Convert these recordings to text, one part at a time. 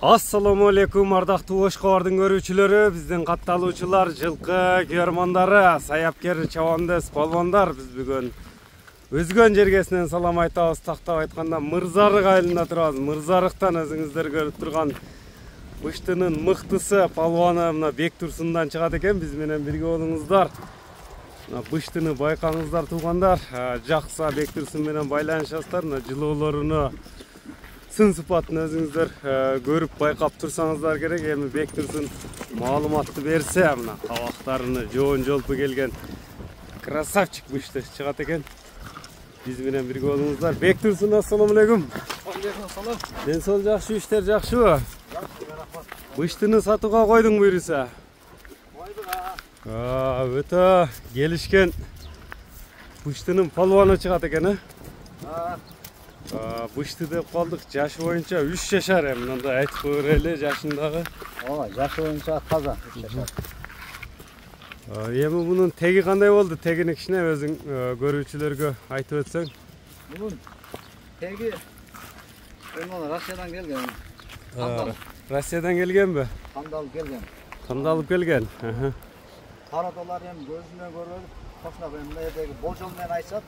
Assalamu alaikum ардактуу Ошкобардын көрүүчүлөрү, биздин катталуучулар, жылкы көрмандары, саяпкер, чабандес, полбондар. Биз бүгүн өзгөн жергесинен салам айтабыз. Тактап айтканда Мырзарык айылында турабыз. Мырзарыктан өзүңүздөр көрүп турган Быштынын мыктысы палваны мына Бектурсундан чыгат экен. Биз менен бирге болуңуздар. Быштыны байкаңыздар туугандар. Жакса Бектурсун менен байланышасыздар. Жылоолоруну сын сыпатын өзүңүздөр көрүп байкап турсаңыздар керек. Эми Бектурсун маалыматты берсе, мына кабактарыны жоон жолпу келген красавчик Бышты чыгат экен. Биз менен бирге болуңуздар. Бектурсун, ассаламу алейкум. Салам. Ден сол жакшы, иштер жакшыбы? Быштыны сатууга койдуң буйруса? Койдук. Өтө келишкен Быштынын палваны чыгат экен, Бышты деп калдык. Жашы боюнча 3 жашар, мындай айтып көрөлү жашындагы. Ооба, жашы боюнча таза 3 жашар. Эми мунун теги кандай болду? Тегини кичине өзүң көрүүчүлөргө айтып өтсөң. Мунун теги Россиядан келген. Россиядан келгенби? Тандалып келген. Тандалып келген. Карадалар эми көзүнөн көрүп, кошнак мындай жердеги болжол менен айтышат.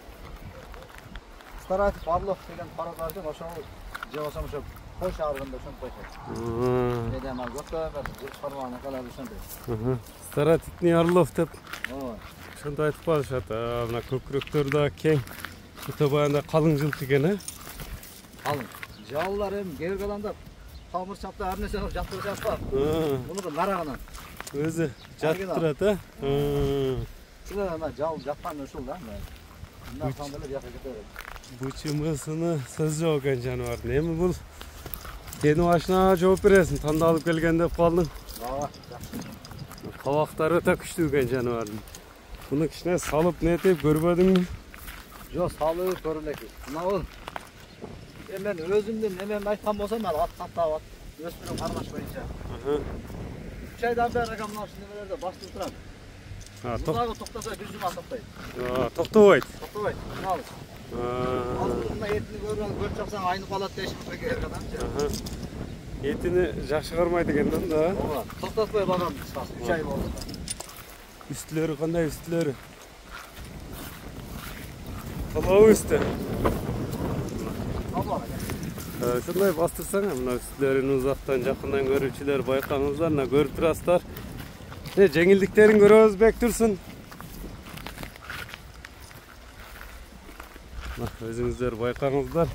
Старатов Павлов деген парадарды ошол же болсо ошо Кой шаарында ошентип айтышат. Медиа көптөгөн жыштарманы калар ошентип. Старатитный Орлов деп. Ооба. Ошентип айтып калышат. Мына көкүрөктөр да кең. Өтө баягында калың жылкы экен, Калың. Жаллар эми кээ калганда тамыр чапта ар нерсе жатып жатат. Муну нарагынан өзү жатып турат, Силер ана жал жаткан ушул да. Мына кандайлар жакка кетет. Бучумусуну сөз жок экен жаныбардын. Эми бул сени башына жооп бересиң. Тандалып келген деп калдың. Ооба. Кабактары өтө күчтүү экен жаныбардын. Муну кичине салып нетип көрбөдүңбү? Жок, салып көрөлөк. Мына бул. Мен өзүмдүн немен айткан болсом, ал ат каттап өспүрүм кармаш боюнча. 3 айдан бери мына ушул немелерде баштырып турам. Музагы токтосо жүзүм атпайт. Токтобойт. Токтобойт. Мына ал. Мына этини көрүп чаксаң айнып калат дейшип адам. Этини жакшы кармайт экен да. Ооба. Токтотпой багам 3 ай болду. Үстүлөрү кандай үстүлөрү? Калабы үстү. Ошондой бастырсаң, мына үстүлөрүн узактан жакындан көрүүчүлөр байкаңыздар, мына көрүп турасыздар. Жеңилдиктерин көрөбүз Бектурсун. Өзүңүздөр байкаңыздар.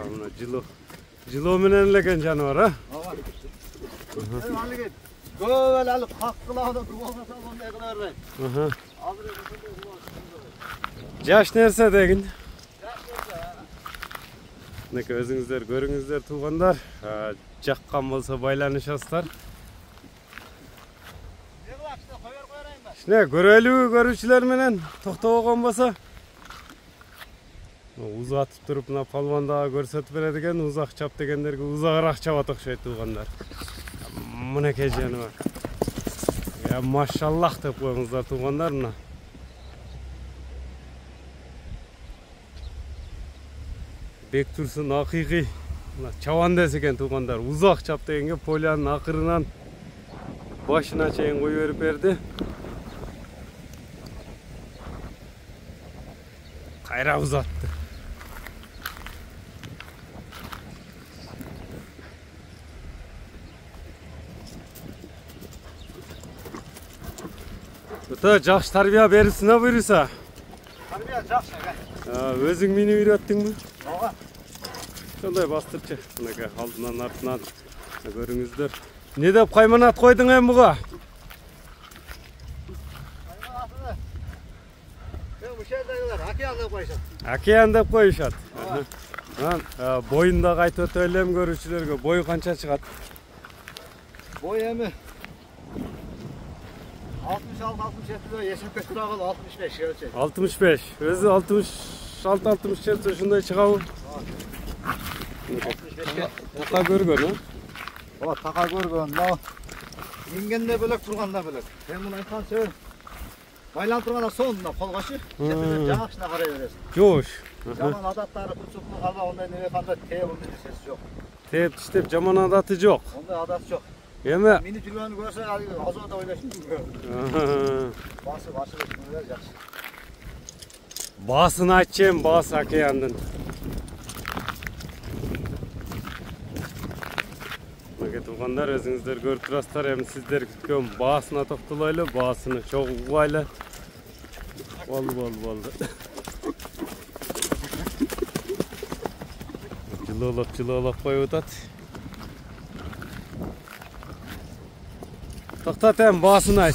Мына жылоо менен эле экен жаныбар, Ооба. Көп эле алып каккылаада болмаса мондай кыла бербейт. Жаш нерсе дегин. Мынакей өзүңүздөр көрүңүздөр туугандар. Жаккан болсо байланышасыздар. Кичине көрөлүбү көрүүчүлөр менен токтобогон болсо. Узатып туруп мына палванда көрсөтүп берет экен. Узак чап дегендерге узагыраак чабат окшойт туугандар. Мынакей жаныбар. Машаллах деп коюңуздар туугандар мына. Бектурсун акыйкый чабандес экен туугандар. Узак чап дегенге полянын акырынан башына чейин кой берип берди. Кайра узатты. Өтө жакшы тарбия берипсиң буйруса? Тарбия жакшы. Өзүң минип үйрөттүңбү? Ооба. Ошондой бастырчы. Мынакей алдынан артынан көрүңүздөр. Не деп кайманат койдуң эми буга? Кайманаты. Ушердегилер океан деп коюшат. Океан деп коюшат. Боюн да кайтып өтө элем көрүүчүлөргө. Бою канча чыгат? Бой эми 66-67 эсепке турагыл 65 ölçek. 65. Өзү 66-67 ушундай чыгабы? 65. Така көргөн, Ооба, така көргөн. Мына ингенде бөлөк, турганда бөлөк. Мен муну айткан сөз байлантырганда сонунда колгошу, жаңакшына карай бересиң. Жоош. Жаман адаттары, курчуктуу калба, ондай неме кандай тээ болмойт, нерсеси жок. Tep tiştep jaman adatı yok. Onda adat çok. Emi. Mini tülvanı görse az orada oynaşın. Bası da şimdi ver yaxşı. Basını açayım, bas akıyandın. Maka tuğanlar özünüzler görüp turastar, hem sizler kütkön basına toxtulaylı, basını çok uğaylı. Valdı. Cılolap koyudat. Toxtat hem basını aç.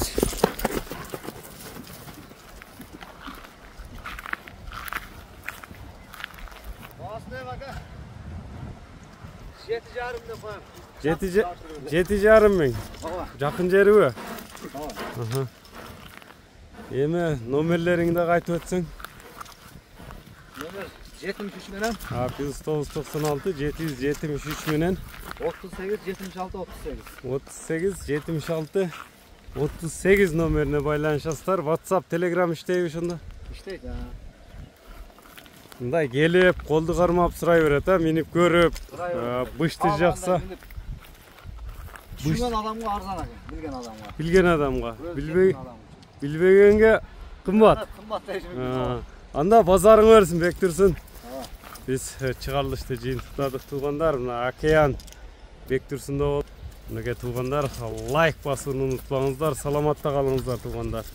Basına bak ha. 7 jarım da koyayım. Jeti jarım men. Baba. Jakın jeri bu. Baba. Emi nomerlerini de qaytып ötsün. Nomer 73 menen. 996 773 menen 38 76 38. 38 76 38 nomerine baylanışasızlar. WhatsApp, Telegram işteybi şunda. İşteydi ha. Mындай gelip, koldu karmap sırayı öğret ha, minip görüp, bıştıracaksa. Düşünen adamga arzan aka, bilgen adamga. Bilgen adamga, Bilgen adamga. bilbegenge kımbat. Kımbat da Anda pazarın versin, bektirsin. Ha. Biz çıkarılışta jin tutadık tuğanlar, mına Akeyan bektirsin de o. Mına tuğanlar, like basını unutmаңыздар, саламатта қалыңыздар tuğanlar.